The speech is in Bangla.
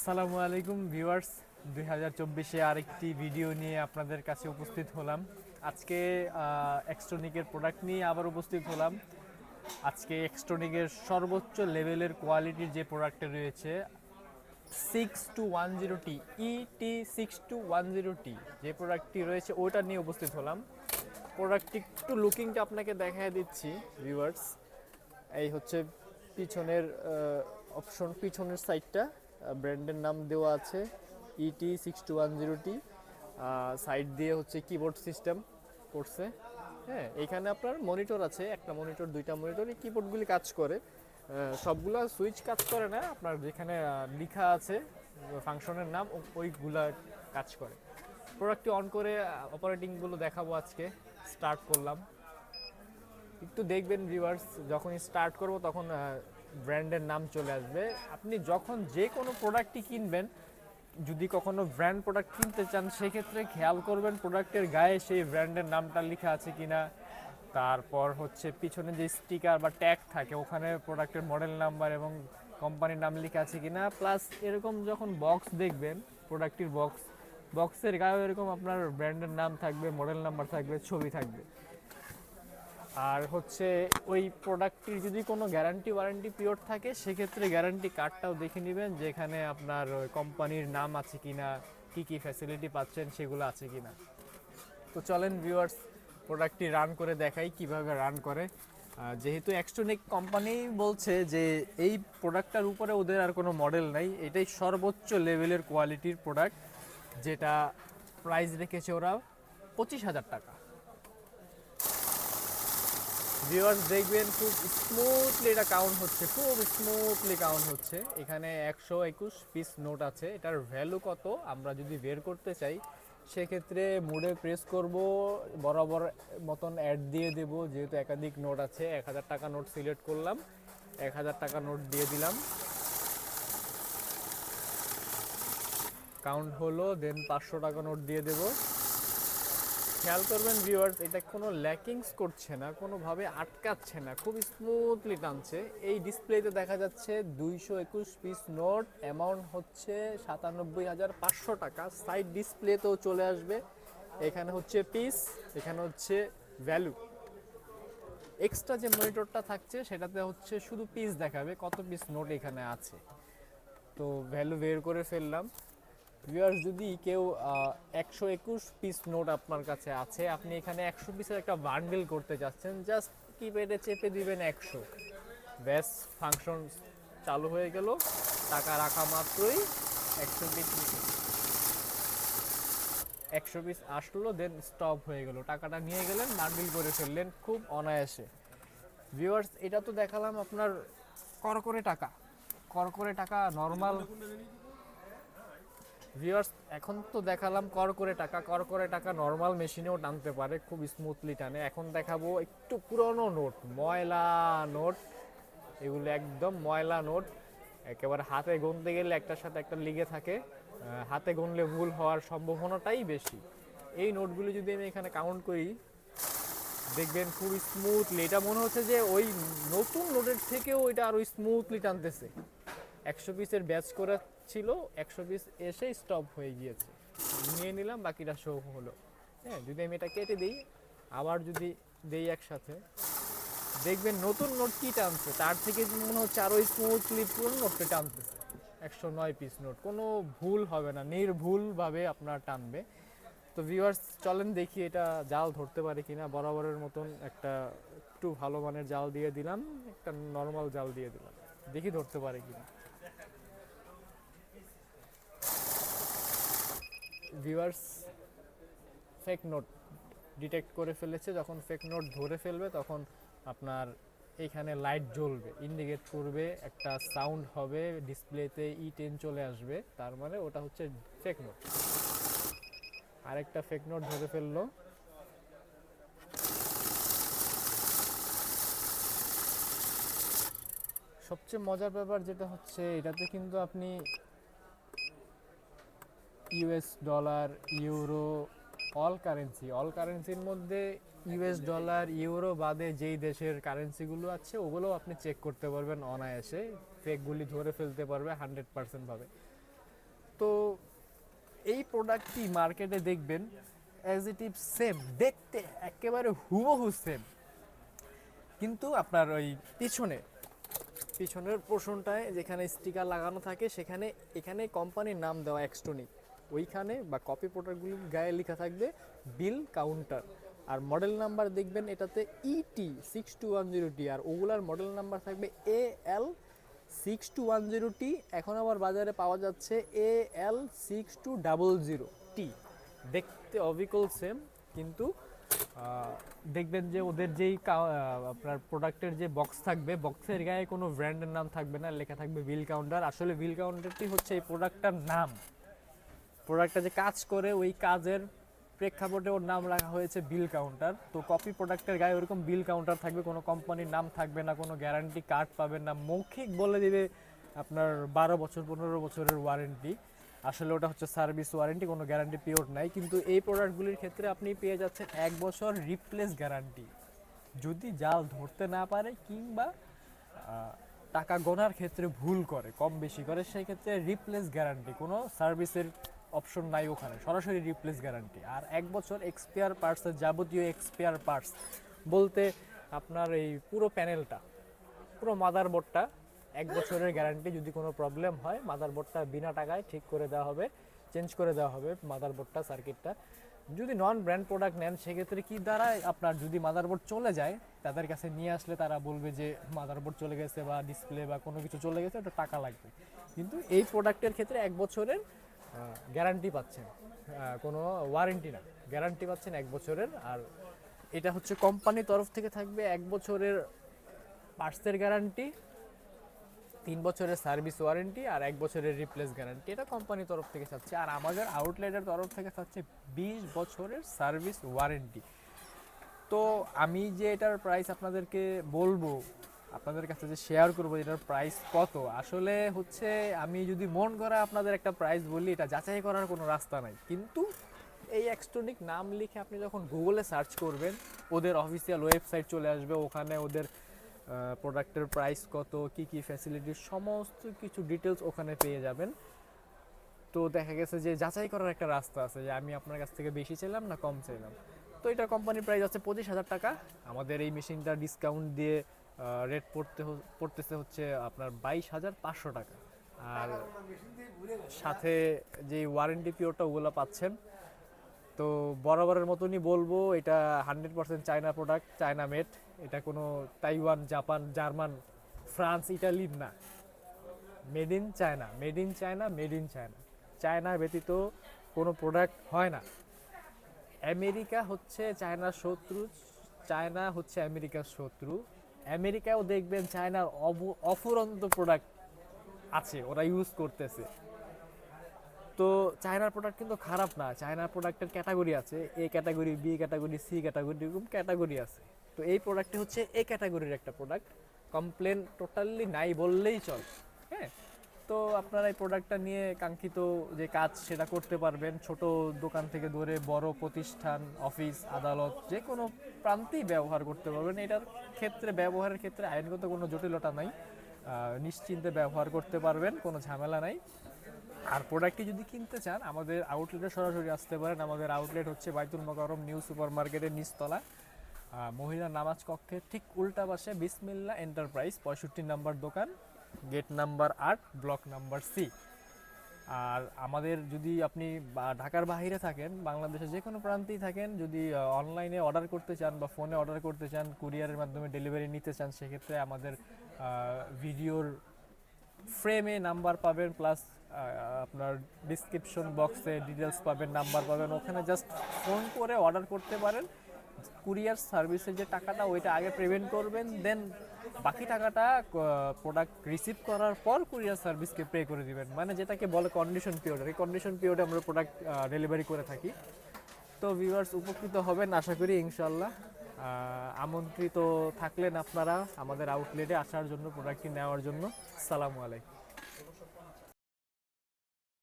আসসালামু আলাইকুম ভিউয়ার্স, 2024-এ আরেকটি ভিডিও নিয়ে আপনাদের কাছে উপস্থিত হলাম। আজকে এক্সট্রনিকের প্রোডাক্ট নিয়ে আবার উপস্থিত হলাম। আজকে এক্সট্রনিকের সর্বোচ্চ লেভেলের কোয়ালিটির যে প্রোডাক্টটা রয়েছে 6210T ET6210T যে প্রোডাক্টটি রয়েছে ওটা নিয়ে উপস্থিত হলাম। প্রোডাক্টটি একটু লুকিংটা আপনাকে দেখায় দিচ্ছি ভিউয়ার্স। এই হচ্ছে পিছনের অপশন, পিছনের সাইডটা ব্র্যান্ডের নাম দেওয়া আছে ET6210T। সাইড দিয়ে হচ্ছে কিবোর্ড সিস্টেম করছে। হ্যাঁ, এখানে আপনার মনিটর আছে, একটা মনিটর, দুইটা মনিটর। এই কিবোর্ডগুলি কাজ করে, সবগুলা সুইচ কাজ করে না, আপনার যেখানে লেখা আছে ফাংশনের নাম ওইগুলা কাজ করে। প্রোডাক্টটি অন করে অপারেটিংগুলো দেখাবো আজকে। স্টার্ট করলাম, একটু দেখবেন ভিউয়ার্স, যখন স্টার্ট করব তখন ব্র্যান্ডের নাম চলে আসবে। আপনি যখন যে কোনো প্রোডাক্টই কিনবেন, যদি কখনো ব্র্যান্ড প্রোডাক্ট কিনতে চান সেক্ষেত্রে খেয়াল করবেন প্রোডাক্টের গায়ে সেই ব্র্যান্ডের নামটা লেখা আছে কিনা। তারপর হচ্ছে পিছনে যে স্টিকার বা ট্যাগ থাকে ওখানে প্রোডাক্টের মডেল নাম্বার এবং কোম্পানির নাম লেখা আছে কিনা। প্লাস এরকম যখন বক্স দেখবেন, প্রোডাক্টের বক্সের গায়েও এরকম আপনার ব্র্যান্ডের নাম থাকবে, মডেল নাম্বার থাকবে, ছবি থাকবে। আর হচ্ছে ওই প্রোডাক্টটির যদি কোনো গ্যারান্টি ওয়ারেন্টি পিরিয়ড থাকে সেক্ষেত্রে গ্যারান্টি কার্ডটাও দেখে নেবেন, যেখানে আপনার কোম্পানির নাম আছে কিনা, কি কি ফ্যাসিলিটি পাচ্ছেন সেগুলো আছে কিনা। তো চলেন ভিউয়ার্স, প্রোডাক্টটি রান করে দেখাই কিভাবে রান করে। যেহেতু এক্সট্রনিক কোম্পানি বলছে যে এই প্রোডাক্টটার উপরে ওদের আর কোনো মডেল নাই, এটাই সর্বোচ্চ লেভেলের কোয়ালিটির প্রোডাক্ট, যেটা প্রাইস রেখেছে ওরা 25,000 টাকা। ভিউয়ার্স দেখবেন খুব স্মুথলি এটা কাউন্ট হচ্ছে, খুব স্মুথলি কাউন্ট হচ্ছে। এখানে 121 পিস নোট আছে। এটার ভ্যালু কত আমরা যদি বের করতে চাই সেক্ষেত্রে মোডে প্রেস করব, বরাবর মতন অ্যাড দিয়ে দেব। যেহেতু একাধিক নোট আছে, 1000 টাকা নোট সিলেক্ট করলাম, 1000 টাকা নোট দিয়ে দিলাম, কাউন্ট হলো। দেন 500 টাকা নোট দিয়ে দেব। খেয়াল করবেন ভিউয়ার্স, এটা কোনো ল্যাকিংস করছে না, কোনোভাবে আটকাচ্ছে না, খুব স্মুথলি টানছে। এই ডিসপ্লেতে দেখা যাচ্ছে 221 পিস নোট, অ্যামাউন্ট হচ্ছে 97,500 টাকা। সাইড ডিসপ্লেতেও চলে আসবে, এখানে হচ্ছে পিস, এখানে হচ্ছে ভ্যালু। এক্সট্রা যে মনিটরটা থাকছে সেটাতে হচ্ছে শুধু পিস দেখাবে, কত পিস নোট এখানে আছে। তো ভ্যালু বের করে ফেললাম। ভিউয়ার্স, যদি কেউ 121 পিস নোট আপনার কাছে আছে, আপনি এখানে 100 পিসের একটা বান্ডেল করতে যাচ্ছেন, জাস্ট কিপ্যাডে চেপে দিবেন 100, ব্যাস ফাংশন চালু হয়ে গেল। টাকা রাখা মাত্রই 100 পিস আসলো, দেন স্টপ হয়ে গেল, টাকাটা নিয়ে গেলেন, বান্ডেল করে ফেললেন খুব অনায়াসে। ভিউয়ার্স, এটা তো দেখালাম আপনার করকরে টাকা নর্মাল। ভিউয়ার্স, এখন তো দেখালাম করকরে টাকা নর্মাল মেশিনেও টানতে পারে, খুব স্মুথলি টানে। এখন দেখাবো একটু পুরনো নোট, ময়লা নোট। এগুলো একদম ময়লা নোট, একেবারে হাতে গুনতে গেলে একটার সাথে একটা লেগে থাকে, হাতে গুনলে ভুল হওয়ার সম্ভাবনাটাই বেশি। এই নোটগুলো যদি আমি এখানে কাউন্ট করি, দেখবেন খুব স্মুথলি, এটা মনে হচ্ছে যে ওই নতুন নোটের থেকেও এটা আরো স্মুথলি টানতেছে। 100 পিসের ব্যাচ করা ছিল, 100 পিস এসে স্টপ হয়ে গিয়েছে, নিয়ে নিলাম, বাকিটা শো হলো। হ্যাঁ, যদি আমি এটা কেটে দিই, আবার যদি দেই একসাথে, দেখবেন নতুন নোট কি টানছে তার থেকে মনে হচ্ছে আরো স্মুথলি পুরো নোটটা টানতেছে। 109 পিস নোট, কোনো ভুল হবে না, নির্ভুলভাবে আপনার টানবে। তো ভিউয়ার্স, চলেন দেখি এটা জাল ধরতে পারে কিনা। বরাবরের মতন একটা একটু ভালো মানের জাল দিয়ে দিলাম, একটা নর্মাল জাল দিয়ে দিলাম, দেখি ধরতে পারে কিনা। ভিউয়ার্স, ফেক নোট ডিটেক্ট করে ফেলেছে। যখন ফেক নোট ধরে ফেলবে তখন আপনার এখানে লাইট জ্বলবে, ইন্ডিকেট করবে, একটা সাউন্ড হবে, ডিসপ্লেতে E10 চলে আসবে, তার মানে ওটা হচ্ছে ফেক নোট। আরেকটা ফেক নোট ধরে ফেললো। সবচেয়ে মজার ব্যাপার যেটা হচ্ছে, এটাতে কিন্তু আপনি ইউএস ডলার, ইউরো, অল কারেন্সির মধ্যে ইউএস ডলার, ইউরো বাদে যেই দেশের কারেন্সিগুলো আছে ওগুলোও আপনি চেক করতে পারবেন অনায়াসে, ফেকগুলি ধরে ফেলতে পারবে 100% ভাবে। তো এই প্রোডাক্টটি মার্কেটে দেখবেন অ্যাজ ইট ইজ সেম, দেখতে একেবারে হুবহু সেম, কিন্তু আপনার ওই পিছনের পোর্শনটায় যেখানে স্টিকার লাগানো থাকে সেখানে এখানে কোম্পানির নাম দেওয়া এক্সট্রনিক, ওইখানে বা কপি প্রোডাক্টগুলির গায়ে লেখা থাকবে বিল কাউন্টার। আর মডেল নাম্বার দেখবেন এটাতে ET6210T, আর ওগুলার মডেল নাম্বার থাকবে AL6210T। এখন আবার বাজারে পাওয়া যাচ্ছে AL6200T। দেখতে অবিকল সেম, কিন্তু দেখবেন যে ওদের যেই আপনার প্রোডাক্টের যে বক্স থাকবে, বক্সের গায়ে কোনো ব্র্যান্ডের নাম থাকবে না, লেখা থাকবে বিল কাউন্টার। আসলে বিল কাউন্টারটি হচ্ছে এই প্রোডাক্টটার নাম, প্রোডাক্টটা যে কাজ করে ওই কাজের প্রেক্ষাপটে ওর নাম রাখা হয়েছে বিল কাউন্টার। তো কপি প্রোডাক্টের গায়ে ওরকম বিল কাউন্টার থাকবে, কোনো কোম্পানির নাম থাকবে না, কোনো গ্যারান্টি কার্ড পাবেন না, মৌখিক বলে দিবে আপনার 12 বছর 15 বছরের ওয়ারেন্টি। আসলে ওটা হচ্ছে সার্ভিস ওয়ারেন্টি, কোনো গ্যারান্টি পিওর নাই। কিন্তু এই প্রোডাক্টগুলির ক্ষেত্রে আপনি পেয়ে যাচ্ছেন 1 বছর রিপ্লেস গ্যারান্টি। যদি জাল ধরতে না পারে কিংবা টাকা গোনার ক্ষেত্রে ভুল করে, কম বেশি করে, সেই ক্ষেত্রে রিপ্লেস গ্যারান্টি, কোনো সার্ভিসের অপশন নাই ওখানে, সরাসরি রিপ্লেস গ্যারান্টি। আর 1 বছর এক্সপায়ার পার্টসের যাবতীয় এক্সপায়ার পার্টস বলতে আপনার এই পুরো প্যানেলটা, পুরো মাদারবোর্ডটা 1 বছরের গ্যারান্টি। যদি কোনো প্রবলেম হয় মাদারবোর্ডটা বিনা টাকায় ঠিক করে দেওয়া হবে, চেঞ্জ করে দেওয়া হবে মাদারবোর্ডটা, সার্কিটটা। যদি নন ব্র্যান্ড প্রোডাক্ট নেন সেক্ষেত্রে কি দাঁড়ায়, আপনার যদি মাদারবোর্ড চলে যায় তাদের কাছে নিয়ে আসলে তারা বলবে যে মাদারবোর্ড চলে গেছে বা ডিসপ্লে বা কোনো কিছু চলে গেছে, ওটা টাকা লাগবে। কিন্তু এই প্রোডাক্টের ক্ষেত্রে 1 বছরের গ্যারান্টি পাচ্ছেন, কোনো ওয়ারেন্টি না, গ্যারান্টি পাচ্ছেন 1 বছরের। আর এটা হচ্ছে কোম্পানির তরফ থেকে থাকবে 1 বছরের পার্টসের গ্যারান্টি, 3 বছরের সার্ভিস ওয়ারেন্টি আর 1 বছরের রিপ্লেস গ্যারান্টি। এটা কোম্পানির তরফ থেকে চাচ্ছে। আর আমাদের আউটলেটের তরফ থেকে চাচ্ছে 20 বছরের সার্ভিস ওয়ারেন্টি। তো আমি যে এটার প্রাইস আপনাদেরকে বলবো, আপনাদের কাছে যে শেয়ার করবো এটার প্রাইস কত, আসলে হচ্ছে আমি যদি মন করা আপনাদের একটা প্রাইস বলি, এটা যাচাই করার কোনো রাস্তা নাই। কিন্তু এই এক্সট্রনিক নাম লিখে আপনি যখন গুগলে সার্চ করবেন, ওদের অফিসিয়াল ওয়েবসাইট চলে আসবে, ওখানে ওদের প্রোডাক্টের প্রাইস কত, কি কি ফ্যাসিলিটির সমস্ত কিছু ডিটেলস ওখানে পেয়ে যাবেন। তো দেখা গেছে যে যাচাই করার একটা রাস্তা আছে যে আমি আপনার কাছ থেকে বেশি চাইলাম না কম চাইলাম। তো এটা কোম্পানির প্রাইস আছে 25,000 টাকা। আমাদের এই মেশিনটা ডিসকাউন্ট দিয়ে রেট পড়তেছে হচ্ছে আপনার 22,500 টাকা। আর সাথে যে ওয়ারেন্টি পিরিয়ডটা ওগুলো পাচ্ছেন। তো বরাবরের মতনই বলবো, এটা 100% চায়না প্রোডাক্ট, চায়না মেড। এটা কোনো তাইওয়ান, জাপান, জার্মান, ফ্রান্স, ইটালির না, made in China, made in China, made in China. China ব্যতীত কোনো প্রোডাক্ট হয় না। আমেরিকা হচ্ছে চায়নার শত্রু, চায়না হচ্ছে আমেরিকার শত্রু। আমেরিকাও দেখবেন চায়নার অফুরন্ত প্রোডাক্ট আছে, ওরা ইউজ করতেছে। তো চায়নার প্রোডাক্ট কিন্তু খারাপ না, চায়নার প্রোডাক্টের ক্যাটাগরি আছে, A category, B category, C category, এরকম ক্যাটাগরি আছে। তো এই প্রোডাক্টটি হচ্ছে এ ক্যাটাগরির একটা প্রোডাক্ট, কমপ্লেন টোটালি নাই বললেই চল। হ্যাঁ, তো আপনারা এই প্রোডাক্টটা নিয়ে কাঙ্ক্ষিত যে কাজ সেটা করতে পারবেন। ছোট দোকান থেকে ধরে বড় প্রতিষ্ঠান, অফিস, আদালত, যে কোনো প্রান্তেই ব্যবহার করতে পারবেন। এটার ক্ষেত্রে, ব্যবহারের ক্ষেত্রে আইনগত কোনো জটিলতা নাই, নিশ্চিন্তে ব্যবহার করতে পারবেন, কোনো ঝামেলা নাই। আর প্রোডাক্টটি যদি কিনতে চান আমাদের আউটলেটে সরাসরি আসতে পারেন। আমাদের আউটলেট হচ্ছে বাইতুল মোকাররম নিউ সুপার মার্কেটের নিচতলা, মহিলা নামাজ কক্ষের ঠিক উল্টা পাশে বিসমিল্লাহ এন্টারপ্রাইজ, 65 নম্বর দোকান, gate number 8, block number C. আর আমাদের যদি আপনি ঢাকার বাইরে থাকেন, বাংলাদেশের যে কোনো প্রান্তেই থাকেন, যদি অনলাইনে অর্ডার করতে চান বা ফোনে অর্ডার করতে চান, কুরিয়ারের মাধ্যমে ডেলিভারি নিতে চান, সেক্ষেত্রে আমাদের ভিডিওর ফ্রেমে নাম্বার পাবেন, প্লাস আপনার ডিসক্রিপশন বক্সে ডিটেলস পাবেন, নাম্বার পাবেন, ওখানে জাস্ট ফোন করে অর্ডার করতে পারেন। কুরিয়ার সার্ভিসের যে টাকাটা ওইটা আগে পেমেন্ট করবেন, দেন বাকি টাকাটা প্রোডাক্ট রিসিভ করার পর কুরিয়ার সার্ভিসকে পে করে দিবেন, মানে যেটাকে বলে কন্ডিশন পিরিয়ড। এই কন্ডিশন পিরিয়ডে আমরা প্রোডাক্ট ডেলিভারি করে থাকি। তো ভিউয়ার্স উপকৃত হবেন আশা করি ইনশাল্লাহ। আমন্ত্রিত থাকলেন আপনারা আমাদের আউটলেটে আসার জন্য, প্রোডাক্টটি নেওয়ার জন্য। আসসালামু আলাইকুম।